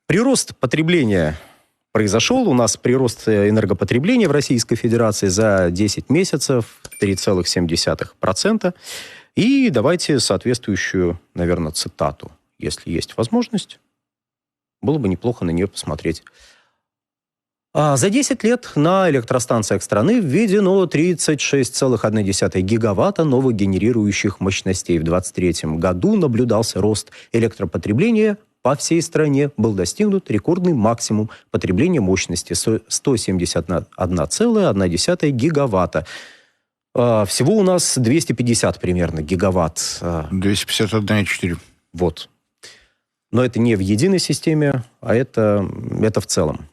Прирост потребления произошел. У нас прирост энергопотребления в Российской Федерации за 10 месяцев 3,7%. И давайте соответствующую, наверное, цитату, если есть возможность. Было бы неплохо на нее посмотреть. За 10 лет на электростанциях страны введено 36,1 гигаватта новых генерирующих мощностей. В 2023 году наблюдался рост электропотребления по всей стране. Был достигнут рекордный максимум потребления мощности 171,1 гигаватта. Всего у нас 250 примерно гигаватт. 251,4. Вот. Но это не в единой системе, а это в целом.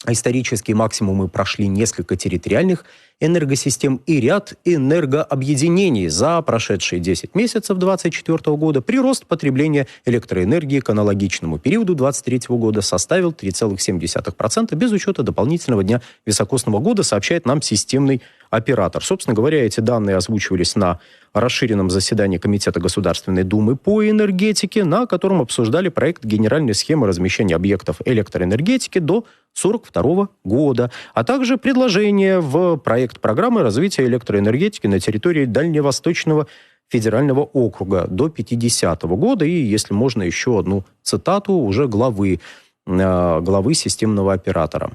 Исторические максимумы прошли несколько территориальных энергосистем и ряд энергообъединений. За прошедшие 10 месяцев 2024 года прирост потребления электроэнергии к аналогичному периоду 2023 года составил 3,7% без учета дополнительного дня високосного года, сообщает нам системный оператор. Собственно говоря, эти данные озвучивались на расширенном заседании Комитета Государственной Думы по энергетике, на котором обсуждали проект генеральной схемы размещения объектов электроэнергетики до 1942 года, а также предложение в проект программы развития электроэнергетики на территории Дальневосточного федерального округа до 1950 года. И, если можно, еще одну цитату уже главы системного оператора.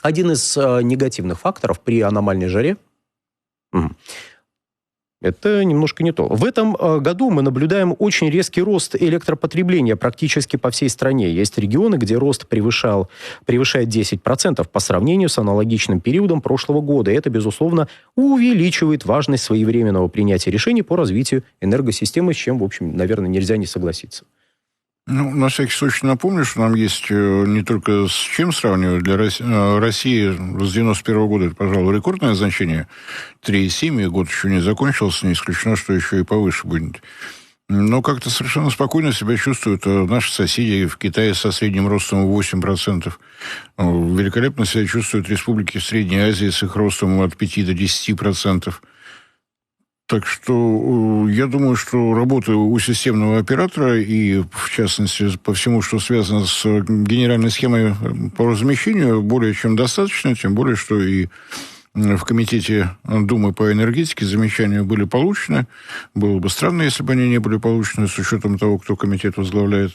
Один из негативных факторов при аномальной жаре это немножко не то. В этом году мы наблюдаем очень резкий рост электропотребления практически по всей стране. Есть регионы, где рост превышает 10% по сравнению с аналогичным периодом прошлого года. И это, безусловно, увеличивает важность своевременного принятия решений по развитию энергосистемы, с чем, в общем, наверное, нельзя не согласиться. Ну, на всякий случай напомню, что нам есть не только с чем сравнивать. Для России с 91 года это, пожалуй, рекордное значение 3,7, и год еще не закончился, не исключено, что еще и повыше будет. Но как-то совершенно спокойно себя чувствуют наши соседи в Китае со средним ростом 8%. Великолепно себя чувствуют республики в Средней Азии с их ростом от 5 до 10%. Так что я думаю, что работа у системного оператора и, в частности, по всему, что связано с генеральной схемой по размещению, более чем достаточно, тем более, что и в Комитете Думы по энергетике замечания были получены. Было бы странно, если бы они не были получены, с учетом того, кто комитет возглавляет.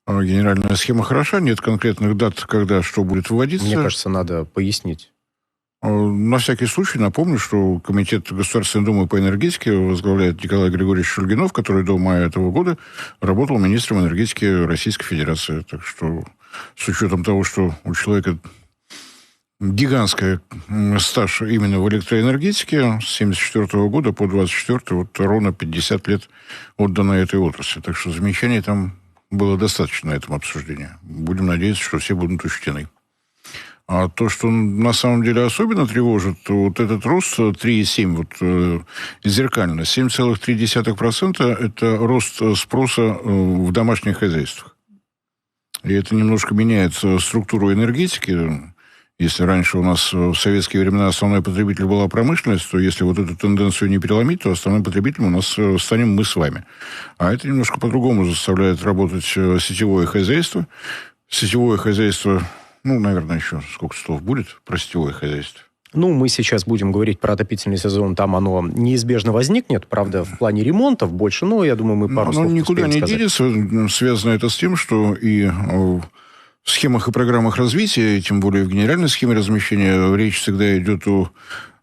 Генеральная схема хороша, нет конкретных дат, когда что будет вводиться. Мне кажется, надо пояснить. На всякий случай напомню, что Комитет Государственной Думы по энергетике возглавляет Николай Григорьевич Шульгинов, который до мая этого года работал министром энергетики Российской Федерации. Так что с учетом того, что у человека гигантский стаж именно в электроэнергетике, с 1974 года по 1924, вот ровно 50 лет отдано этой отрасли. Так что замечаний там было достаточно на этом обсуждении. Будем надеяться, что все будут учтены. А то, что на самом деле особенно тревожит, вот этот рост 3,7, вот зеркально, 7,3% это рост спроса в домашних хозяйствах. И это немножко меняет структуру энергетики. Если раньше у нас в советские времена основной потребитель была промышленность, то если вот эту тенденцию не переломить, то основным потребителем у нас станем мы с вами. А это немножко по-другому заставляет работать сетевое хозяйство. Сетевое хозяйство... Ну, наверное, еще сколько слов будет про сетевое хозяйство? Ну, мы сейчас будем говорить про отопительный сезон, там оно неизбежно возникнет, правда, в плане ремонтов больше, но я думаю, мы пару слов никуда не денется. Связано это с тем, что и в схемах и программах развития, тем более в генеральной схеме размещения, речь всегда идет о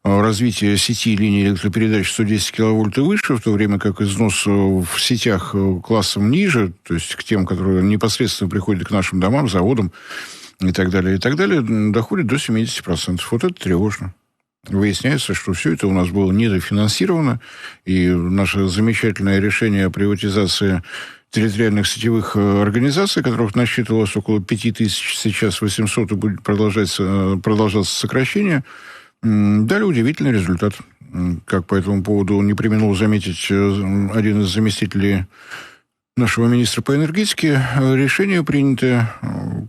развитии сети линий электропередач 110 киловольт и выше, в то время как износ в сетях классом ниже, то есть к тем, которые непосредственно приходят к нашим домам, заводам, и так далее, доходит до 70%. Вот это тревожно. Выясняется, что все это у нас было недофинансировано, и наше замечательное решение о приватизации территориальных сетевых организаций, которых насчитывалось около 5000, сейчас 800, и будет продолжаться сокращение, дали удивительный результат. Как по этому поводу не преминул заметить один из заместителей нашего министра по энергетике, решение, принятое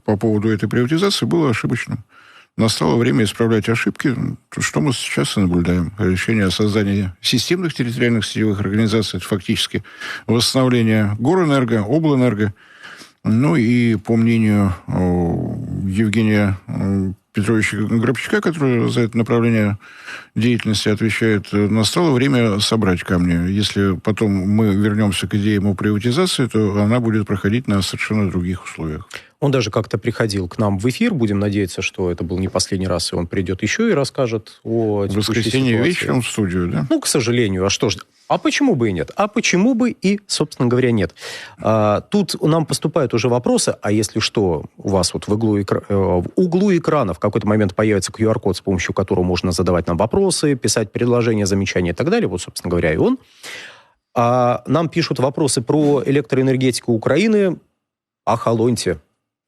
по поводу этой приватизации, было ошибочным. Настало время исправлять ошибки, что мы сейчас и наблюдаем. Решение о создании системных территориальных сетевых организаций – это фактически восстановление Горэнерго, Облэнерго, Ну и по мнению Евгения Петровича Грабчука, который за это направление деятельности отвечает, настало время собрать камни. Если потом мы вернемся к идее о приватизации, то она будет проходить на совершенно других условиях. Он даже как-то приходил к нам в эфир. Будем надеяться, что это был не последний раз, и он придет еще и расскажет о текущей ситуации. В воскресенье вечером в студию, да? Ну, к сожалению. А что ж? А почему бы и нет? А почему бы и, собственно говоря, нет? Тут нам поступают уже вопросы, а если что, у вас вот в углу экрана в какой-то момент появится QR-код, с помощью которого можно задавать нам вопросы, писать предложения, замечания и так далее. Вот, собственно говоря, и он. Нам пишут вопросы про электроэнергетику Украины. Охолоньте.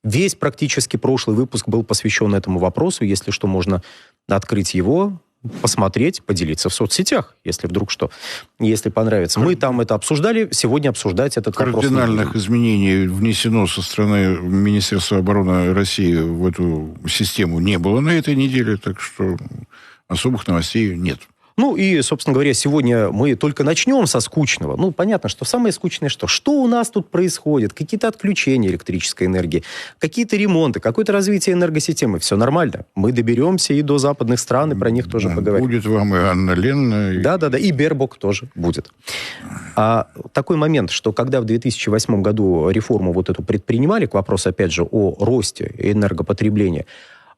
Весь практически прошлый выпуск был посвящен этому вопросу. Если что, можно открыть его, посмотреть, поделиться в соцсетях, если вдруг что, если понравится. Мы там это обсуждали, сегодня обсуждать этот вопрос. Кардинальных изменений внесено со стороны Министерства обороны России в эту систему не было на этой неделе, так что особых новостей нет. Ну и, собственно говоря, сегодня мы только начнем со скучного. Ну, понятно, что самое скучное что? Что у нас тут происходит? Какие-то отключения электрической энергии, какие-то ремонты, какое-то развитие энергосистемы. Все нормально. Мы доберемся и до западных стран, и про них тоже поговорим. Будет вам и Анна Ленина. Да-да-да, и Бербок тоже будет. Такой момент, что когда в 2008 году реформу вот эту предпринимали, к вопросу, опять же, о росте энергопотребления,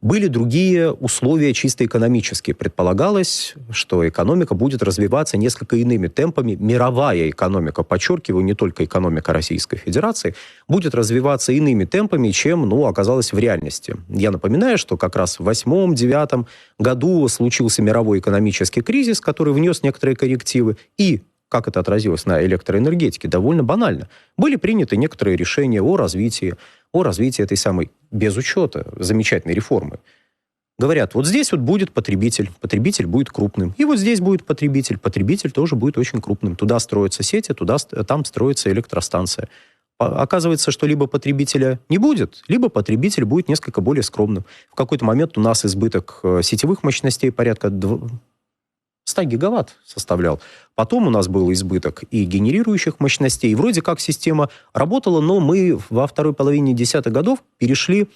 были другие условия чисто экономические. Предполагалось, что экономика будет развиваться несколько иными темпами. Мировая экономика, подчеркиваю, не только экономика Российской Федерации, будет развиваться иными темпами, чем, оказалось в реальности. Я напоминаю, что как раз в 2008-2009 году случился мировой экономический кризис, который внес некоторые коррективы, и как это отразилось на электроэнергетике? Довольно банально. Были приняты некоторые решения о развитии этой самой, без учета замечательной реформы. Говорят, вот здесь вот будет потребитель будет крупным. И вот здесь будет потребитель тоже будет очень крупным. Туда строятся сети, там строится электростанция. Оказывается, что либо потребителя не будет, либо потребитель будет несколько более скромным. В какой-то момент у нас избыток сетевых мощностей порядка 100 гигаватт составлял. Потом у нас был избыток и генерирующих мощностей. И вроде как система работала, но мы во второй половине десятых годов перешли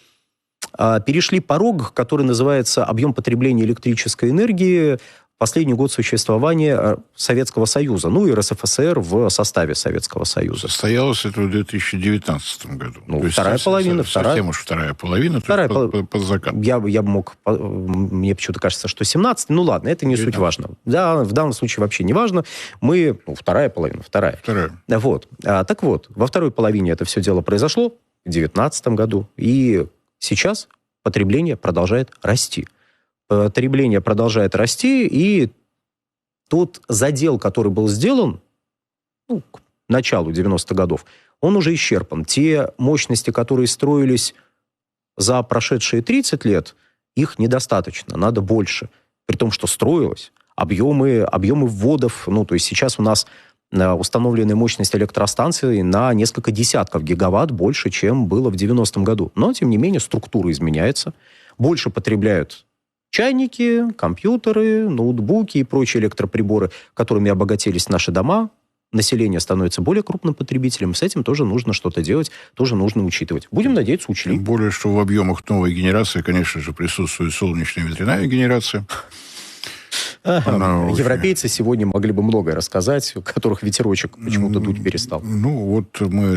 порог, который называется объем потребления электрической энергии последний год существования Советского Союза, и РСФСР в составе Советского Союза. Состоялось это в 2019 году. Вторая половина. Совсем уж вторая половина, под закат. Я бы мог... Мне почему-то кажется, что 17. Ну ладно, это не суть важно. Да, в данном случае вообще не важно. Вторая половина. Вторая. Вот. Так вот, во второй половине это все дело произошло, в 2019 году. И сейчас потребление продолжает расти. Потребление продолжает расти, и тот задел, который был сделан к началу 90-х годов, он уже исчерпан. Те мощности, которые строились за прошедшие 30 лет, их недостаточно, надо больше. При том, что строилось, объемы вводов, то есть сейчас у нас установленная мощность электростанций на несколько десятков гигаватт больше, чем было в 90-м году. Но, тем не менее, структура изменяется, больше потребляют чайники, компьютеры, ноутбуки и прочие электроприборы, которыми обогатились наши дома. Население становится более крупным потребителем. С этим тоже нужно что-то делать, тоже нужно учитывать. Будем надеяться, учли. Тем более, что в объемах новой генерации, конечно же, присутствует солнечная и ветряная генерация. Европейцы сегодня могли бы многое рассказать, у которых ветерочек почему-то дуть перестал. Мы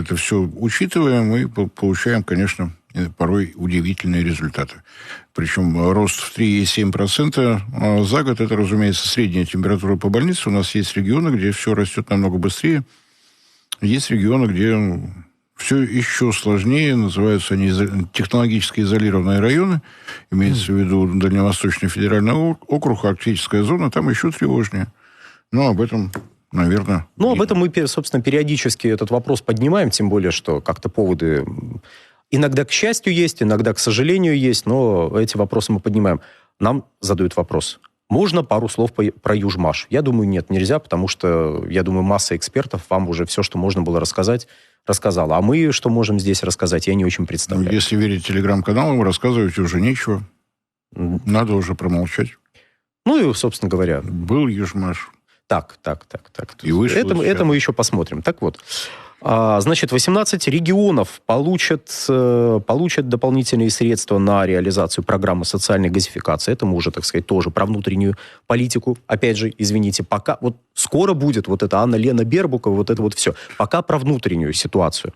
это все учитываем и получаем, конечно, порой удивительные результаты. Причем рост в 3,7% за год, это, разумеется, средняя температура по больнице. У нас есть регионы, где все растет намного быстрее. Есть регионы, где все еще сложнее. Называются они технологически изолированные районы. Имеется в виду Дальневосточный федеральный округ, арктическая зона. Там еще тревожнее. Но об этом, наверное... об этом мы, собственно, периодически этот вопрос поднимаем. Тем более, что как-то поводы... Иногда, к счастью, есть, иногда, к сожалению, есть, но эти вопросы мы поднимаем. Нам задают вопрос. Можно пару слов про Южмаш? Я думаю, нет, нельзя, потому что, я думаю, масса экспертов вам уже все, что можно было рассказать, рассказала. А мы что можем здесь рассказать, я не очень представляю. Если верить телеграм-каналам, рассказывать уже нечего. Надо уже промолчать. И, собственно говоря... Был Южмаш. Так. И вышло Это мы еще посмотрим. Так вот, значит, 18 регионов получат дополнительные средства на реализацию программы социальной газификации. Это мы уже, так сказать, тоже про внутреннюю политику. Опять же, извините, пока... Вот скоро будет вот это Анна-Лена Бербукова, вот это вот все. Пока про внутреннюю ситуацию.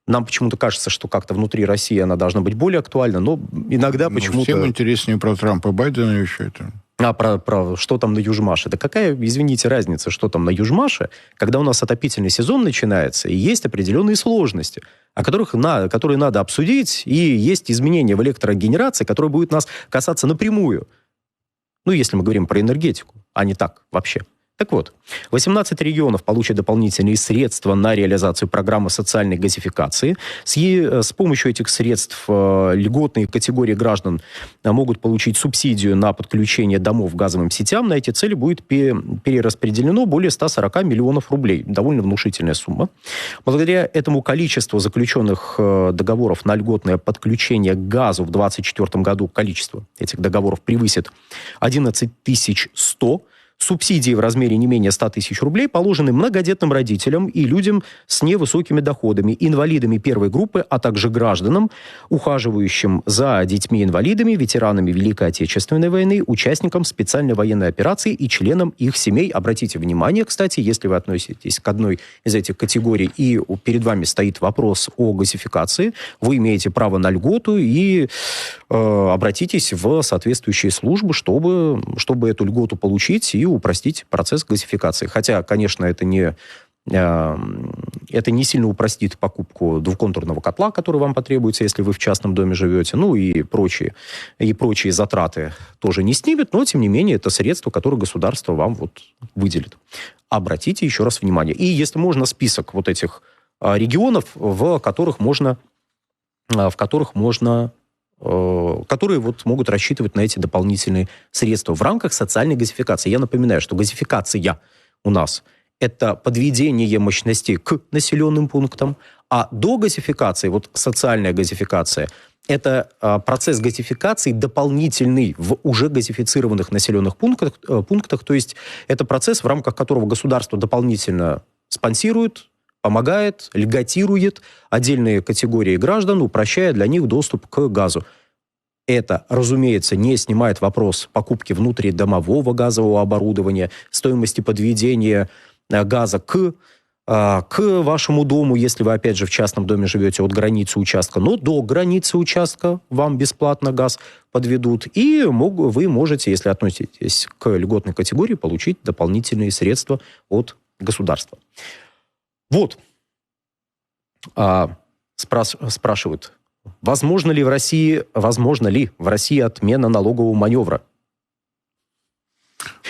Нам почему-то кажется, что как-то внутри России она должна быть более актуальна, но иногда почему-то... Всем интереснее про Трампа, Байдена еще это... Про что там на Южмаше? Да какая, извините, разница, что там на Южмаше, когда у нас отопительный сезон начинается, и есть определенные сложности, которые надо обсудить, и есть изменения в электрогенерации, которые будут нас касаться напрямую. Ну, если мы говорим про энергетику, а не так вообще. Так вот, 18 регионов получат дополнительные средства на реализацию программы социальной газификации. С помощью этих средств льготные категории граждан могут получить субсидию на подключение домов к газовым сетям. На эти цели будет перераспределено более 140 миллионов рублей. Довольно внушительная сумма. Благодаря этому количеству заключенных договоров на льготное подключение к газу в 2024 году, количество этих договоров превысит 11 100. Субсидии в размере не менее 100 тысяч рублей положены многодетным родителям и людям с невысокими доходами, инвалидами первой группы, а также гражданам, ухаживающим за детьми-инвалидами, ветеранами Великой Отечественной войны, участникам специальной военной операции и членам их семей. Обратите внимание, кстати, если вы относитесь к одной из этих категорий и перед вами стоит вопрос о газификации, вы имеете право на льготу и обратитесь в соответствующие службы, чтобы эту льготу получить и упростить процесс газификации. Хотя, конечно, это не сильно упростит покупку двухконтурного котла, который вам потребуется, если вы в частном доме живете, ну и прочие затраты тоже не снимет, но, тем не менее, это средство, которое государство вам вот выделит. Обратите еще раз внимание. И, если можно, список вот этих регионов, которые вот могут рассчитывать на эти дополнительные средства в рамках социальной газификации. Я напоминаю, что газификация у нас – это подведение мощностей к населенным пунктам, а до газификации, вот социальная газификация – это процесс газификации дополнительный в уже газифицированных населенных пунктах, то есть это процесс, в рамках которого государство дополнительно спонсирует, помогает, льготирует отдельные категории граждан, упрощая для них доступ к газу. Это, разумеется, не снимает вопрос покупки внутридомового газового оборудования, стоимости подведения газа к вашему дому, если вы, опять же, в частном доме живете, от границы участка, но до границы участка вам бесплатно газ подведут, и вы можете, если относитесь к льготной категории, получить дополнительные средства от государства. Вот. Спрашивают, возможно ли в России отмена налогового маневра?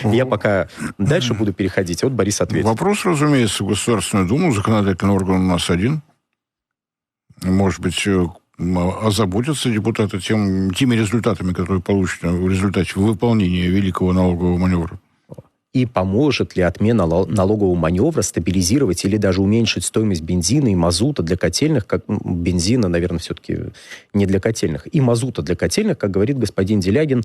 Я пока дальше буду переходить, вот Борис ответит. Вопрос, разумеется, в Государственную Думу, законодательный орган у нас один. Может быть, озаботятся депутаты теми результатами, которые получены в результате выполнения великого налогового маневра. И поможет ли отмена налогового маневра стабилизировать или даже уменьшить стоимость бензина и мазута для котельных, бензина, наверное, все-таки не для котельных, и мазута для котельных, как говорит господин Делягин.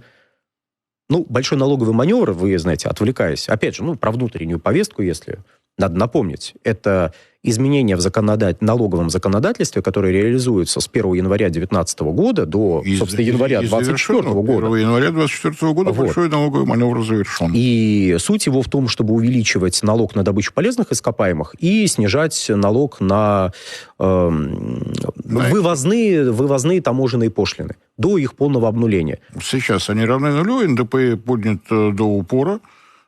Большой налоговый маневр, вы знаете, отвлекаясь, опять же, про внутреннюю повестку, если надо напомнить, это изменения в налоговом законодательстве, которые реализуются с 1 января 2019 года до, января 2024 года. 1 января 2024 года большой налоговый маневр завершен. И суть его в том, чтобы увеличивать налог на добычу полезных ископаемых и снижать налог на вывозные таможенные пошлины до их полного обнуления. Сейчас они равны нулю, НДП поднят до упора,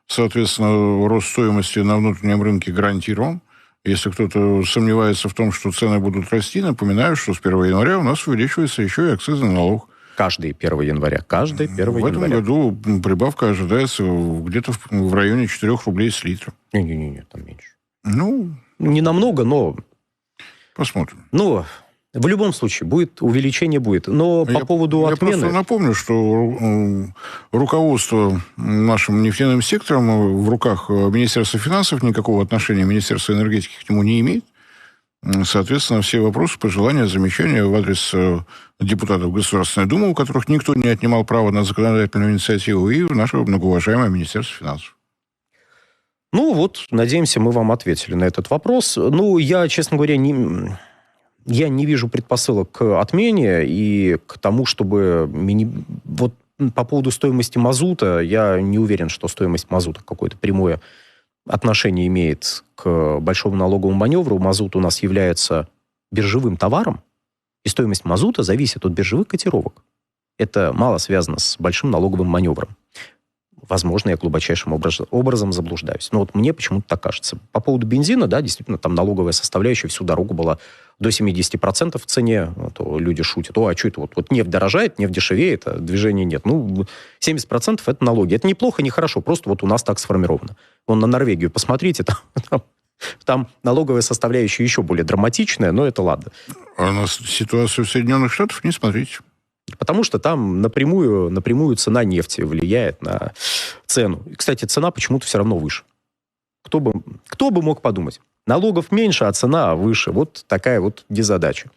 соответственно, рост стоимости на внутреннем рынке гарантирован. Если кто-то сомневается в том, что цены будут расти, напоминаю, что с 1 января у нас увеличивается еще и акцизный налог. Каждый 1 января. В этом году прибавка ожидается где-то в районе 4 рублей с литра. Не, там меньше. Не намного, но... Посмотрим. В любом случае, увеличение будет. Но по поводу отмены... Я просто напомню, что руководство нашим нефтяным сектором в руках Министерства финансов, никакого отношения Министерство энергетики к нему не имеет. Соответственно, все вопросы, пожелания, замечания в адрес депутатов Государственной Думы, у которых никто не отнимал право на законодательную инициативу, и в наше многоуважаемое Министерство финансов. Ну вот, надеемся, мы вам ответили на этот вопрос. Ну, я, честно говоря, я не вижу предпосылок к отмене и к тому, чтобы... Вот по поводу стоимости мазута, я не уверен, что стоимость мазута какое-то прямое отношение имеет к большому налоговому маневру. Мазут у нас является биржевым товаром, и стоимость мазута зависит от биржевых котировок. Это мало связано с большим налоговым маневром. Возможно, я глубочайшим образом заблуждаюсь. Но вот мне почему-то так кажется. По поводу бензина, да, действительно, там налоговая составляющая всю дорогу была до 70% в цене. То люди шутят, а что это вот нефть дорожает, нефть дешевеет, а движения нет. 70% это налоги. Это неплохо, не хорошо, просто вот у нас так сформировано. Вон на Норвегию посмотрите, там налоговая составляющая еще более драматичная, но это ладно. А на ситуацию в Соединенных Штатах не смотрите. Потому что там напрямую цена нефти влияет на цену. И, кстати, цена почему-то все равно выше. Кто бы мог подумать? Налогов меньше, а цена выше. Вот такая вот незадача.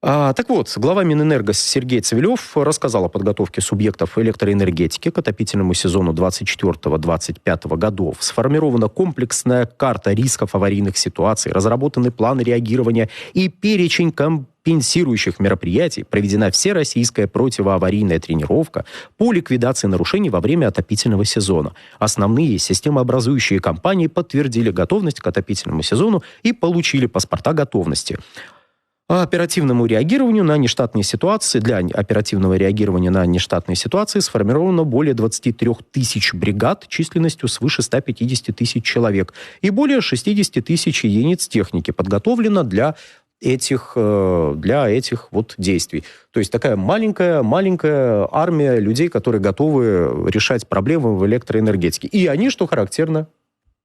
Так вот, глава Минэнерго Сергей Цивилев рассказал о подготовке субъектов электроэнергетики к отопительному сезону 24-25 годов. Сформирована комплексная карта рисков аварийных ситуаций, разработаны планы реагирования и перечень компенсирующих мероприятий, проведена всероссийская противоаварийная тренировка по ликвидации нарушений во время отопительного сезона. Основные системообразующие компании подтвердили готовность к отопительному сезону и получили паспорта готовности. Для оперативного реагирования на нештатные ситуации сформировано более 23 тысяч бригад численностью свыше 150 тысяч человек. И более 60 тысяч единиц техники подготовлено для этих вот действий. То есть такая маленькая армия людей, которые готовы решать проблемы в электроэнергетике. И они, что характерно,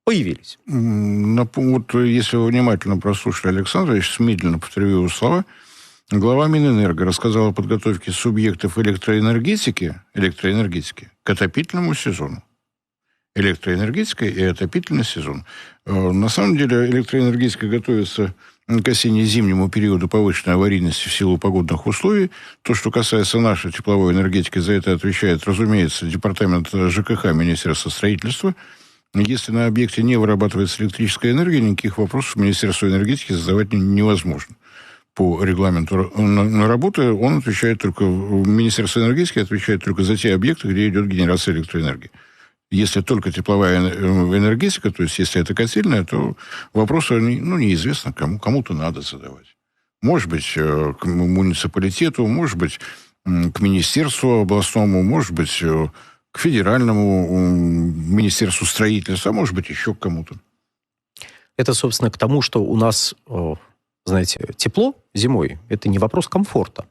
появились. Вот если вы внимательно прослушали Александра, я сейчас медленно повторю его слова. Глава Минэнерго рассказал о подготовке субъектов электроэнергетики к отопительному сезону. Электроэнергетика и отопительный сезон. На самом деле электроэнергетика готовится к осенне-зимнему периоду повышенной аварийности в силу погодных условий. То, что касается нашей тепловой энергетики, за это отвечает, разумеется, департамент ЖКХ Министерства строительства. Если на объекте не вырабатывается электрическая энергия, никаких вопросов Министерству энергетики задавать невозможно. По регламенту на работы Министерство энергетики отвечает только за те объекты, где идет генерация электроэнергии. Если только тепловая энергетика, то есть если это котельная, то вопросы неизвестно кому. Кому-то надо задавать. Может быть, к муниципалитету, может быть, к министерству областному, может быть, к федеральному министерству строительства, а может быть, еще к кому-то. Это, собственно, к тому, что у нас, знаете, тепло зимой – это не вопрос комфорта.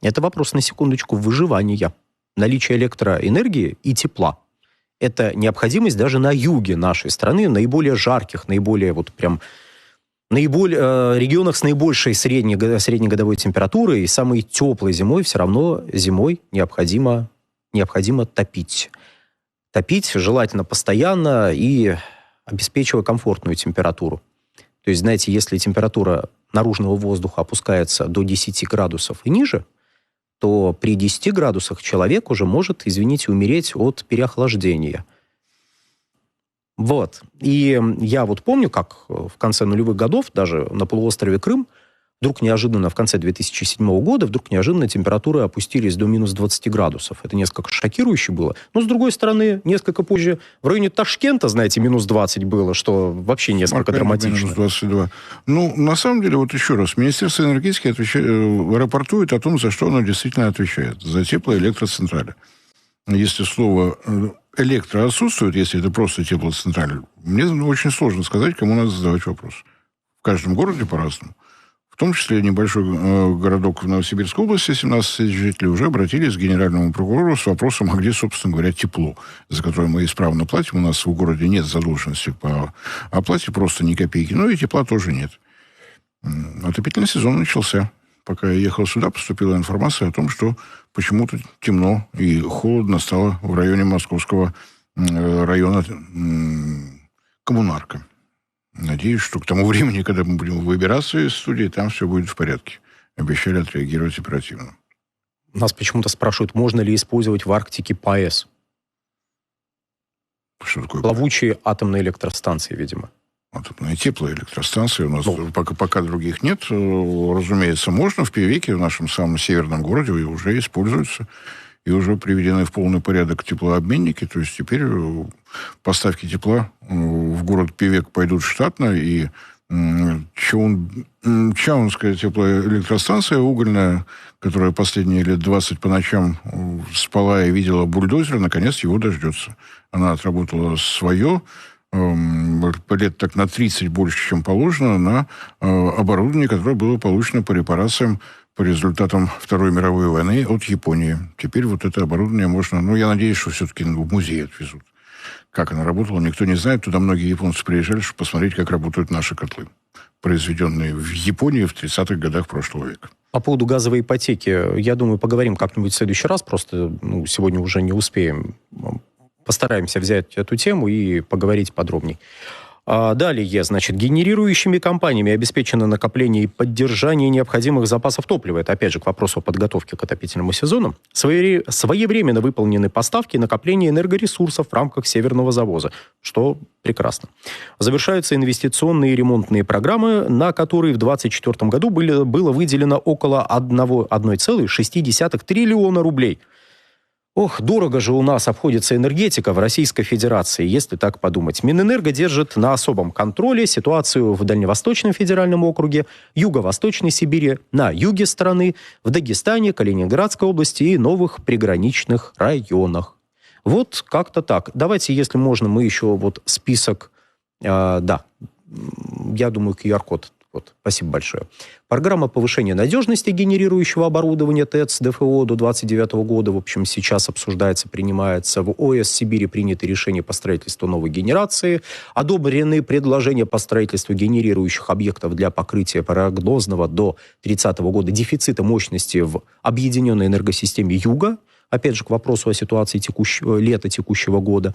Это вопрос, на секундочку, выживания. Наличие электроэнергии и тепла. Это необходимость даже на юге нашей страны, наиболее жарких, регионах с наибольшей среднегодовой температурой и самой теплой зимой все равно зимой необходимо топить. Топить желательно постоянно и обеспечивая комфортную температуру. То есть, знаете, если температура наружного воздуха опускается до 10 градусов и ниже, то при 10 градусах человек уже может, умереть от переохлаждения. Вот. И я вот помню, как в конце нулевых годов, даже на полуострове Крым, вдруг неожиданно в конце 2007 года температуры опустились до минус 20 градусов. Это несколько шокирующе было. Но, с другой стороны, несколько позже в районе Ташкента, знаете, минус 20 было, что вообще несколько драматично. Минус 22. На самом деле, вот еще раз, Министерство энергетики рапортует о том, за что оно действительно отвечает. За теплоэлектроцентрали. Если слово «электро» отсутствует, если это просто теплоцентраль, мне очень сложно сказать, кому надо задавать вопрос. В каждом городе по-разному. В том числе небольшой городок в Новосибирской области, 17 тысяч жителей, уже обратились к генеральному прокурору с вопросом, а где, собственно говоря, тепло, за которое мы исправно платим. У нас в городе нет задолженности по оплате, просто ни копейки. И тепла тоже нет. Отопительный сезон начался. Пока я ехал сюда, поступила информация о том, что почему-то темно и холодно стало в районе московского района Коммунарка. Надеюсь, что к тому времени, когда мы будем выбираться из студии, там все будет в порядке. Обещали отреагировать оперативно. Нас почему-то спрашивают, можно ли использовать в Арктике ПАЭС. Что такое? Плавучие атомные электростанции, видимо. Атомные теплоэлектростанции у нас пока других нет. Разумеется, можно. В Певеке, в нашем самом северном городе, уже используются. И уже приведены в полный порядок теплообменники. То есть теперь поставки тепла в город Певек пойдут штатно. И Чаунская теплоэлектростанция угольная, которая последние лет 20 по ночам спала и видела бульдозер, наконец его дождется. Она отработала свое, лет так на 30 больше, чем положено, на оборудование, которое было получено по репарациям по результатам Второй мировой войны от Японии. Теперь вот это оборудование можно... я надеюсь, что все-таки в музей отвезут. Как она работала, никто не знает. Туда многие японцы приезжали, чтобы посмотреть, как работают наши котлы, произведенные в Японии в 30-х годах прошлого века. По поводу газовой ипотеки, я думаю, поговорим как-нибудь в следующий раз. Просто сегодня уже не успеем. Постараемся взять эту тему и поговорить подробнее. Далее, генерирующими компаниями обеспечено накопление и поддержание необходимых запасов топлива. Это, опять же, к вопросу о подготовке к отопительному сезону. Своевременно выполнены поставки и накопление энергоресурсов в рамках Северного завоза, что прекрасно. Завершаются инвестиционные и ремонтные программы, на которые в 2024 году было выделено около 1,6 триллиона рублей. Ох, дорого же у нас обходится энергетика в Российской Федерации, если так подумать. Минэнерго держит на особом контроле ситуацию в Дальневосточном федеральном округе, Юго-Восточной Сибири, на юге страны, в Дагестане, Калининградской области и новых приграничных районах. Вот как-то так. Давайте, если можно, мы еще список... я думаю, QR-код. Спасибо большое. Программа повышения надежности генерирующего оборудования ТЭЦ ДФО до 2029 года. В общем, сейчас обсуждается, принимается. В ОС Сибири приняты решения по строительству новой генерации. Одобрены предложения по строительству генерирующих объектов для покрытия прогнозного до 2030 года дефицита мощности в объединенной энергосистеме Юга. Опять же, к вопросу о ситуации лета текущего года.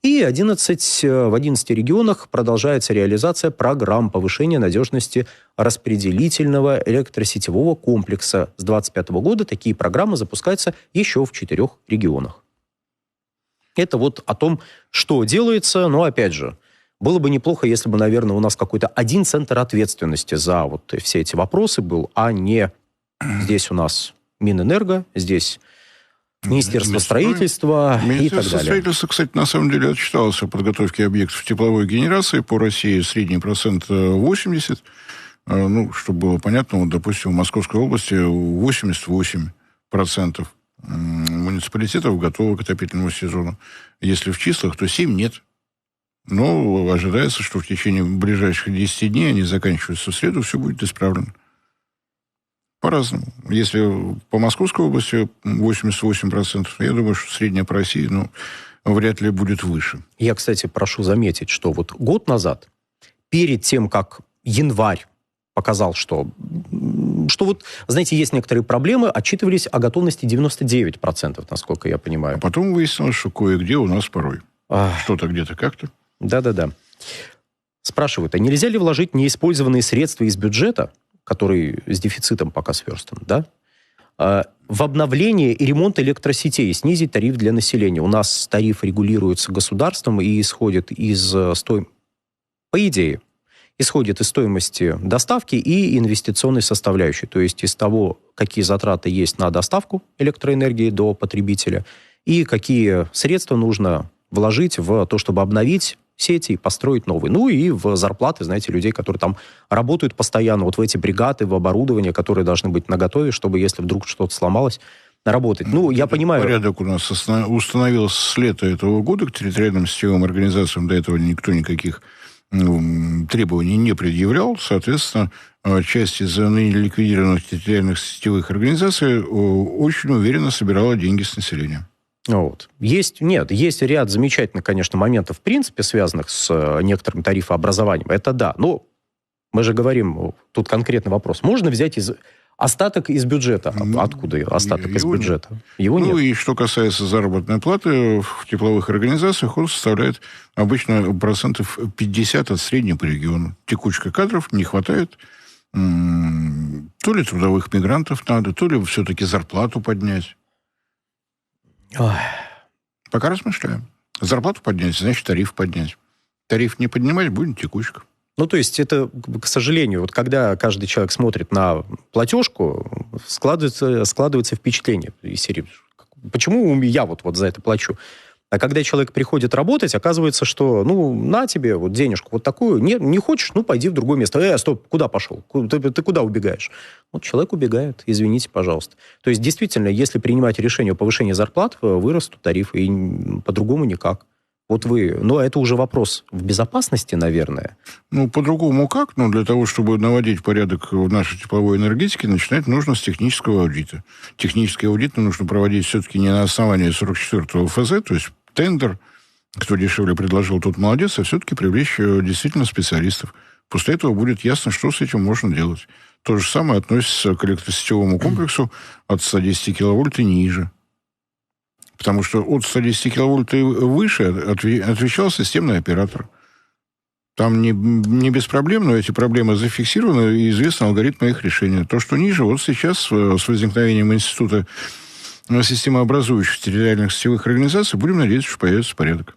И в 11 регионах продолжается реализация программ повышения надежности распределительного электросетевого комплекса. С 2025 года такие программы запускаются еще в 4 регионах. Это о том, что делается. Но, опять же, было бы неплохо, если бы, наверное, у нас какой-то один центр ответственности за все эти вопросы был, а не здесь у нас Минэнерго, здесь... Министерство строительства и так далее. Министерство строительства, кстати, на самом деле отчиталось о подготовке объектов тепловой генерации. По России средний процент 80%. Чтобы было понятно, допустим, в Московской области 88% муниципалитетов готовы к отопительному сезону. Если в числах, то 7 нет. Но ожидается, что в течение ближайших 10 дней они заканчиваются в среду, все будет исправлено. По-разному. Если по Московской области 88%, я думаю, что средняя по России, вряд ли будет выше. Я, кстати, прошу заметить, что год назад, перед тем, как январь показал, что знаете, есть некоторые проблемы, отчитывались о готовности 99%, насколько я понимаю. А потом выяснилось, что кое-где у нас порой. Что-то где-то как-то. Да-да-да. Спрашивают, а нельзя ли вложить неиспользованные средства из бюджета, который с дефицитом пока сверстан, в обновление и ремонт электросетей и снизить тариф для населения? У нас тариф регулируется государством и исходит по идее, исходит из стоимости доставки и инвестиционной составляющей, то есть из того, какие затраты есть на доставку электроэнергии до потребителя и какие средства нужно вложить в то, чтобы обновить сети и построить новые. И в зарплаты, знаете, людей, которые там работают постоянно, в эти бригады, в оборудование, которые должны быть наготове, чтобы, если вдруг что-то сломалось, работать. Я понимаю... Порядок у нас установился с лета этого года к территориальным сетевым организациям. До этого никто никаких требований не предъявлял. Соответственно, часть из ныне ликвидированных территориальных сетевых организаций очень уверенно собирала деньги с населения. Есть ряд замечательных, конечно, моментов, в принципе, связанных с некоторым тарифообразованием. Это да. Но мы же говорим, тут конкретный вопрос. Можно взять остаток из бюджета? Откуда остаток из бюджета? Его нет. И что касается заработной платы в тепловых организациях, он составляет обычно 50% от среднего по региону. Текучка кадров не хватает. То ли трудовых мигрантов надо, то ли все-таки зарплату поднять. Пока размышляем. Зарплату поднять, значит, тариф поднять. Тариф не поднимать, будет текучка. Ну, то есть это, к сожалению, вот когда каждый человек смотрит на платежку, складывается впечатление из серии: почему я вот за это плачу? А когда человек приходит работать, оказывается, что, на тебе вот денежку вот такую, не хочешь, пойди в другое место. Стоп, куда пошел? Ты куда убегаешь? Вот человек убегает, извините, пожалуйста. То есть, действительно, если принимать решение о повышении зарплат, вырастут тарифы, и по-другому никак. Но это уже вопрос в безопасности, наверное. По-другому как? Для того, чтобы наводить порядок в нашей тепловой энергетике, начинать нужно с технического аудита. Технический аудит нужно проводить все-таки не на основании 44-го ФЗ, то есть тендер, кто дешевле предложил, тот молодец, а все-таки привлечь действительно специалистов. После этого будет ясно, что с этим можно делать. То же самое относится к электросетевому комплексу от 110 киловольт и ниже. Потому что от 110 киловольт и выше отвечал системный оператор. Там не без проблем, но эти проблемы зафиксированы, и известны алгоритмы их решения. То, что ниже, вот сейчас с возникновением института системообразующих территориальных сетевых организаций, будем надеяться, что появится порядок.